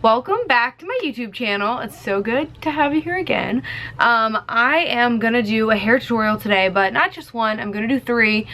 Welcome back to my YouTube channel. It's so good to have you here again. I am gonna do a hair tutorial today, but not just one, I'm gonna do 3.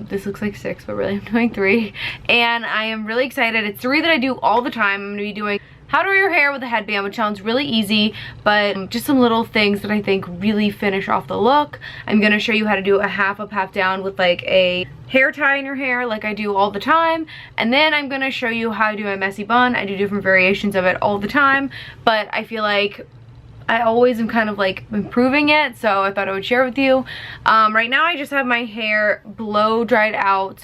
This looks like 6, but really I'm doing 3. And I am really excited. It's 3 that I do all the time. I'm gonna be doing how to wear your hair with a headband, which sounds really easy, but just some little things that I think really finish off the look. I'm gonna show you how to do a half up, half down with like a hair tie in your hair like I do all the time. And then I'm gonna show you how to do a messy bun. I do different variations of it all the time, but I feel like I always am kind of like improving it, so I thought I would share with you. Right now I just have my hair blow dried out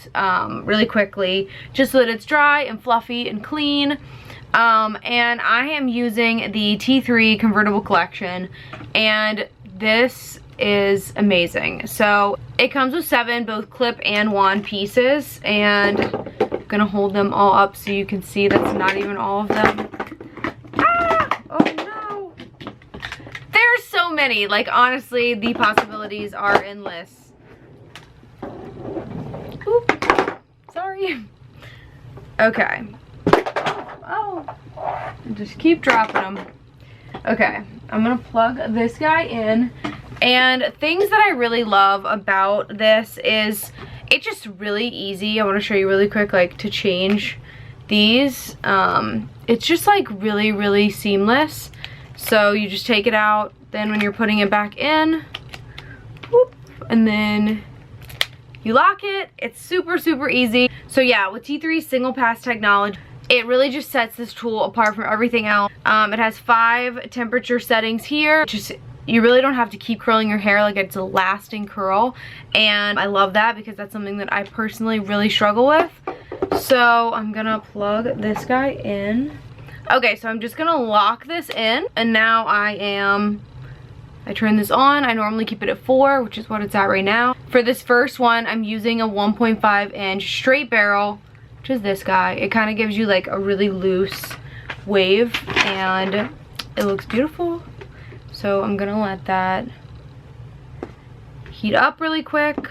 really quickly, just so that it's dry and fluffy and clean. And I am using the T3 convertible collection, and this is amazing. So it comes with 7 both clip and wand pieces, and I'm gonna hold them all up so you can see that's not even all of them. Ah! Oh no! There's so many. Like, honestly, the possibilities are endless. Oop. Sorry. Okay. Oh, just keep dropping them. Okay, I'm gonna plug this guy in. And things that I really love about this is it's just really easy. I want to show you really quick, like, to change these. It's just like really seamless. So you just take it out, then when you're putting it back in, whoop, and then you lock it. It's super easy. So yeah, with T3 single pass technology, it really just sets this tool apart from everything else. It has 5 temperature settings here. You really don't have to keep curling your hair, like it's a lasting curl. And I love that because that's something that I personally really struggle with. So I'm gonna plug this guy in. Okay, so I'm just gonna lock this in. And now I turn this on. I normally keep it at 4, which is what it's at right now. For this first one, I'm using a 1.5-inch straight barrel, which is this guy. It kind of gives you like a really loose wave and it looks beautiful. So I'm gonna let that heat up really quick.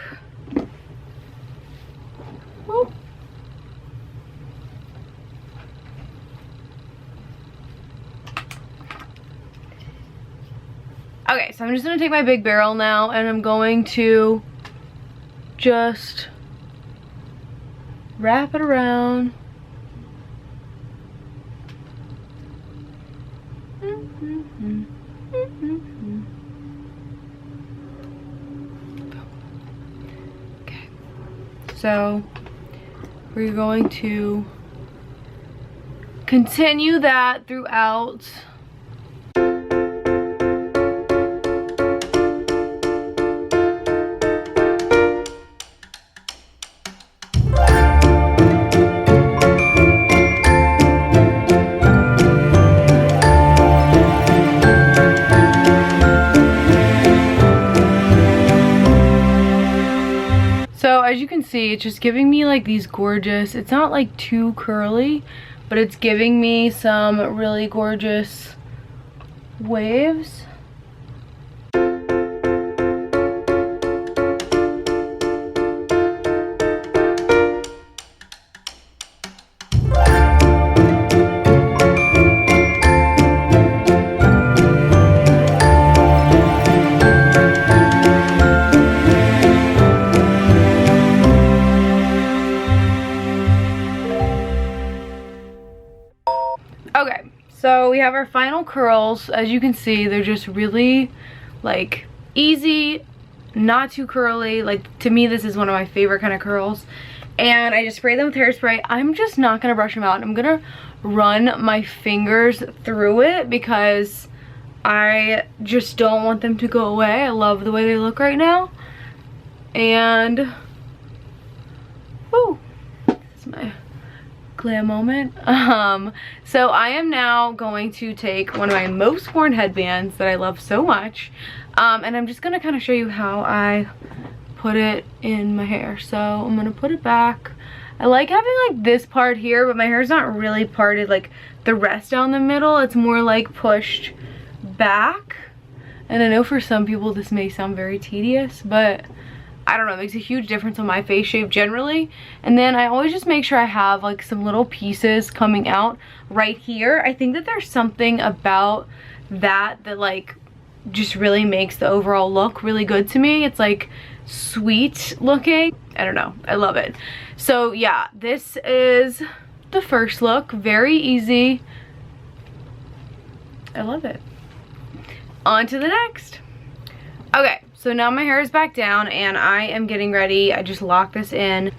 Whoop. Okay, so I'm just gonna take my big barrel now and I'm going to just wrap it around. Okay, so we're going to continue that throughout. So as you can see, it's just giving me like these gorgeous, it's not like too curly, but it's giving me some really gorgeous waves. Okay, so we have our final curls. As you can see, they're just really like easy, not too curly. Like, to me, this is one of my favorite kind of curls. And I just spray them with hairspray. I'm just not gonna brush them out. I'm gonna run my fingers through it because I just don't want them to go away. I love the way they look right now. And woo, that's my glam moment. So I am now going to take one of my most worn headbands that I love so much, and I'm just gonna kind of show you how I put it in my hair. So I'm gonna put it back. I like having like this part here, but my hair's not really parted like the rest down the middle. It's more like pushed back. And I know for some people this may sound very tedious, but I don't know, it makes a huge difference on my face shape generally. And then I always just make sure I have like some little pieces coming out right here. I think that there's something about that like just really makes the overall look really good to me. It's like sweet looking. I don't know, I love it. So yeah, this is the first look. Very easy. I love it. On to the next. Okay, so now my hair is back down and I am getting ready. I just locked this in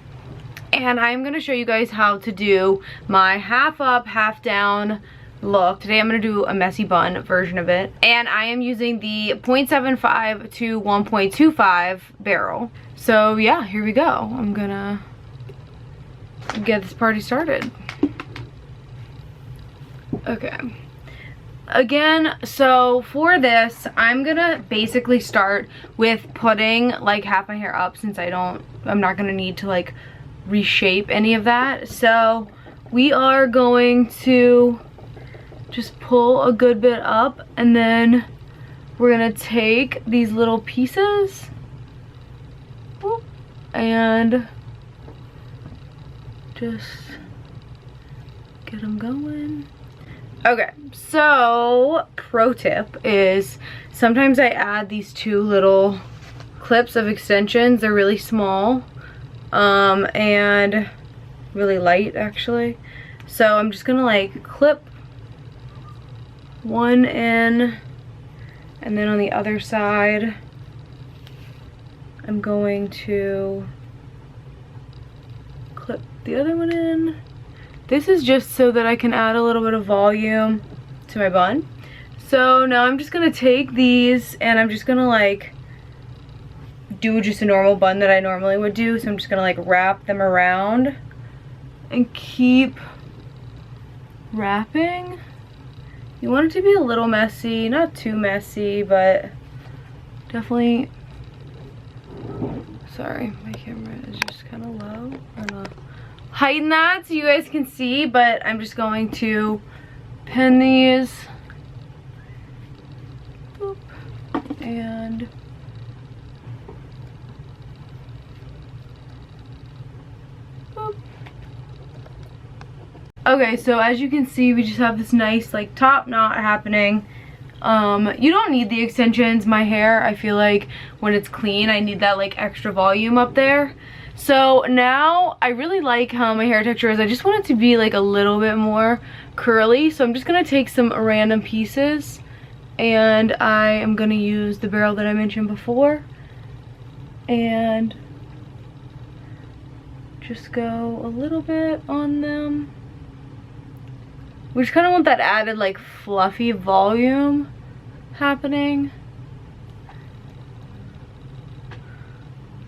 and I'm gonna show you guys how to do my half up, half down look. Today I'm gonna do a messy bun version of it. And I am using the 0.75 to 1.25 barrel. So yeah, here we go. I'm gonna get this party started. Okay. Again, so for this, I'm gonna basically start with putting like half my hair up since I'm not gonna need to like reshape any of that. So we are going to just pull a good bit up and then we're gonna take these little pieces and just get them going. Okay, so pro tip is sometimes I add these two little clips of extensions. They're really small and really light actually. So I'm just gonna like clip one in and then on the other side I'm going to clip the other one in. This is just so that I can add a little bit of volume to my bun. So now I'm just gonna take these and I'm just gonna like do just a normal bun that I normally would do. So I'm just gonna like wrap them around and keep wrapping. You want it to be a little messy, not too messy, but definitely, sorry, my camera is just kind of low. I'm gonna heighten that so you guys can see, but I'm just going to pin these. Boop, and boop. Okay, so as you can see, we just have this nice like top knot happening. You don't need the extensions. My hair, I feel like when it's clean, I need that like extra volume up there. So now I really like how my hair texture is. I just want it to be like a little bit more curly. So I'm just gonna take some random pieces and I am gonna use the barrel that I mentioned before and just go a little bit on them. We just kind of want that added like fluffy volume happening.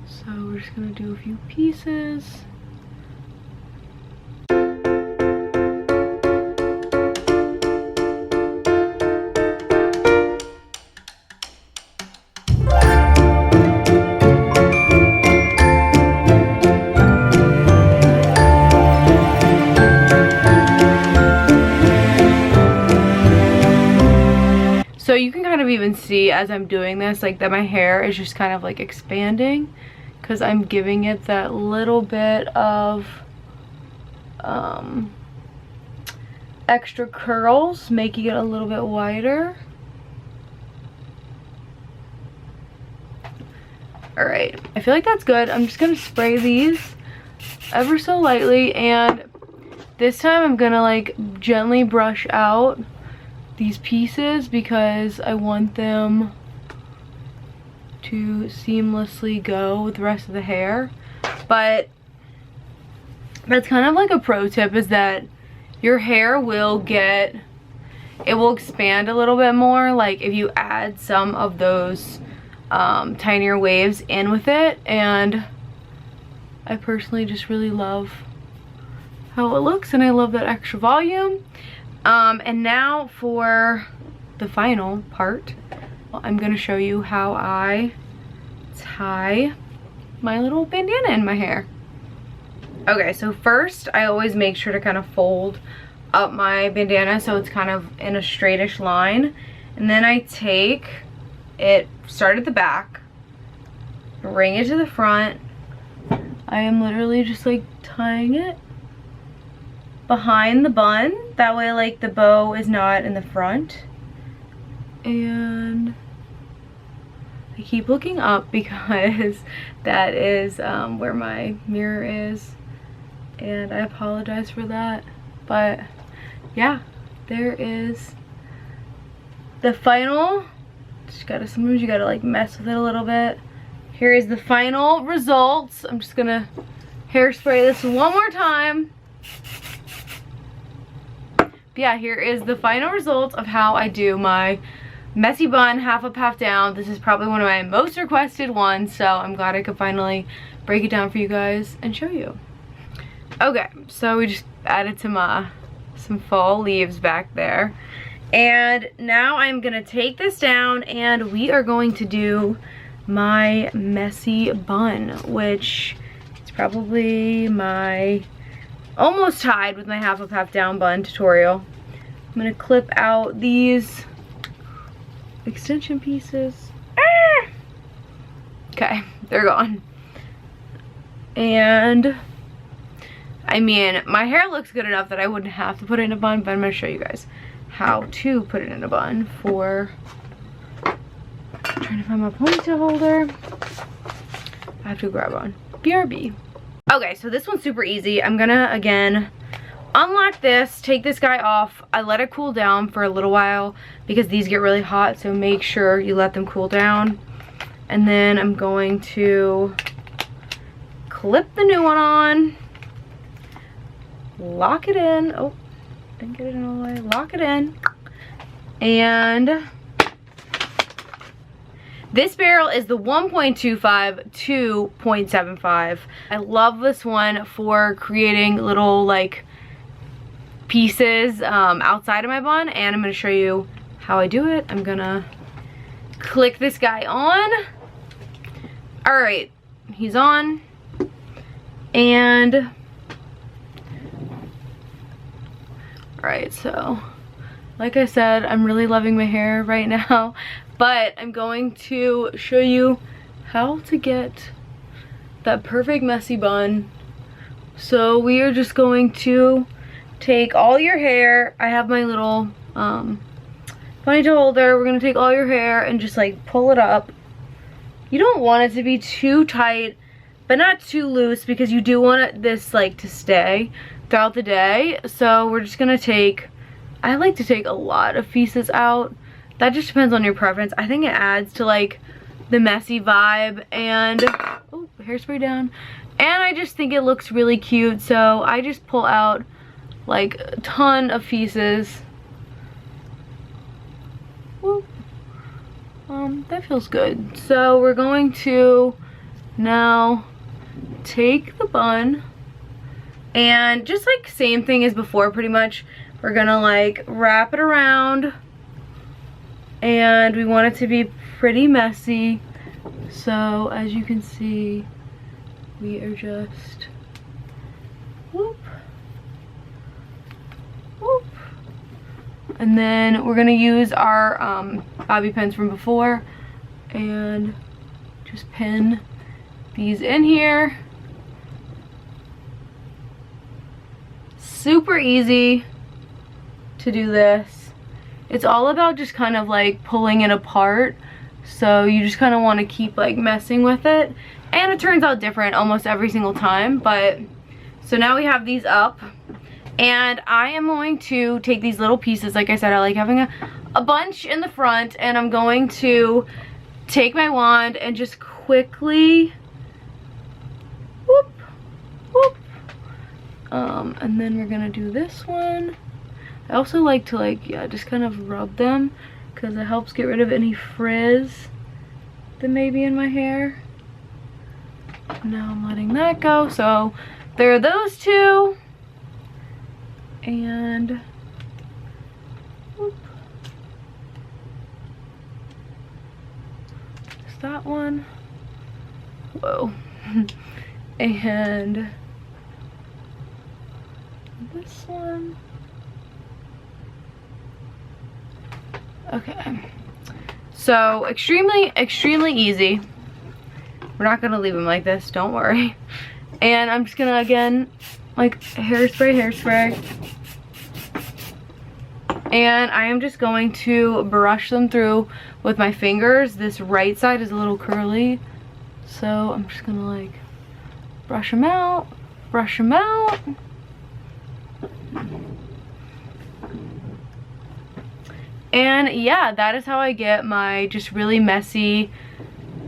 So we're just gonna do a few pieces. So you can kind of even see as I'm doing this, like that my hair is just kind of like expanding because I'm giving it that little bit of extra curls, making it a little bit wider. All right, I feel like that's good. I'm just gonna spray these ever so lightly, and this time I'm gonna like gently brush out these pieces because I want them to seamlessly go with the rest of the hair. But that's kind of like a pro tip, is that your hair will expand a little bit more like if you add some of those tinier waves in with it. And I personally just really love how it looks, and I love that extra volume. And now for the final part, I'm gonna show you how I tie my little bandana in my hair. Okay, so first I always make sure to kind of fold up my bandana so it's kind of in a straightish line, and then I take it, start at the back, bring it to the front. I am literally just like tying it behind the bun. That way like the bow is not in the front. And I keep looking up because that is where my mirror is. And I apologize for that. But yeah, there is the final. Sometimes you gotta like mess with it a little bit. Here is the final results. I'm just gonna hairspray this one more time. But yeah, here is the final results of how I do my messy bun, half up, half down. This is probably one of my most requested ones, so I'm glad I could finally break it down for you guys and show you. Okay, so we just added some fall leaves back there. And now I'm gonna take this down and we are going to do my messy bun, which is probably my almost tied with my half up, half down bun tutorial. I'm gonna clip out these extension pieces. Ah! Okay, they're gone. And I mean, my hair looks good enough that I wouldn't have to put it in a bun, but I'm gonna show you guys how to put it in a bun for, I'm trying to find my ponytail holder. I have to grab one. BRB. Okay, so this one's super easy. I'm gonna, again, unlock this, take this guy off. I let it cool down for a little while because these get really hot, so make sure you let them cool down. And then I'm going to clip the new one on, lock it in. Oh, didn't get it in all the way. Lock it in. And this barrel is the 1.25 to 0.75. I love this one for creating little like pieces outside of my bun, and I'm going to show you how I do it. I'm gonna click this guy on. All right, he's on. And alright, so like I said, I'm really loving my hair right now, but I'm going to show you how to get that perfect messy bun. So we are just going to take all your hair. I have my little ponytail holder. We're going to take all your hair and just like pull it up. You don't want it to be too tight, but not too loose, because you do want this like to stay throughout the day. So we're just gonna take, I like to take a lot of pieces out. That just depends on your preference. I think it adds to like the messy vibe, and oh, hairspray down. And I just think it looks really cute, so I just pull out like a ton of pieces. Whoop. That feels good. So we're going to now take the bun and just like same thing as before pretty much. We're gonna like wrap it around, and we want it to be pretty messy. So as you can see, we are just whoop, whoop. And then we're gonna use our bobby pins from before and just pin these in here. Super easy to do this. It's all about just kind of like pulling it apart. So you just kind of want to keep like messing with it. And it turns out different almost every single time. But so now we have these up. And I am going to take these little pieces. Like I said, I like having a bunch in the front. And I'm going to take my wand and just quickly whoop, whoop. And then we're gonna do this one. I also like to like, yeah, just kind of rub them because it helps get rid of any frizz that may be in my hair. Now I'm letting that go. So there are those two. And whoop. Just that one. Whoa. And this one. Okay, so extremely easy. We're not gonna leave them like this, don't worry. And I'm just gonna, again, like hairspray. And I am just going to brush them through with my fingers. This right side is a little curly, so I'm just gonna like brush them out. And yeah, that is how I get my just really messy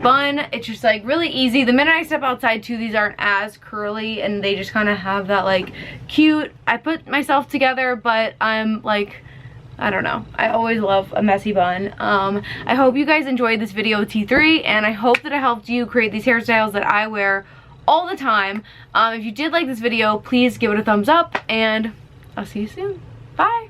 bun. It's just like really easy. The minute I step outside too, these aren't as curly and they just kind of have that like cute, I put myself together, but I'm like, I don't know. I always love a messy bun. I hope you guys enjoyed this video with T3, and I hope that it helped you create these hairstyles that I wear all the time. If you did like this video, please give it a thumbs up, and I'll see you soon. Bye.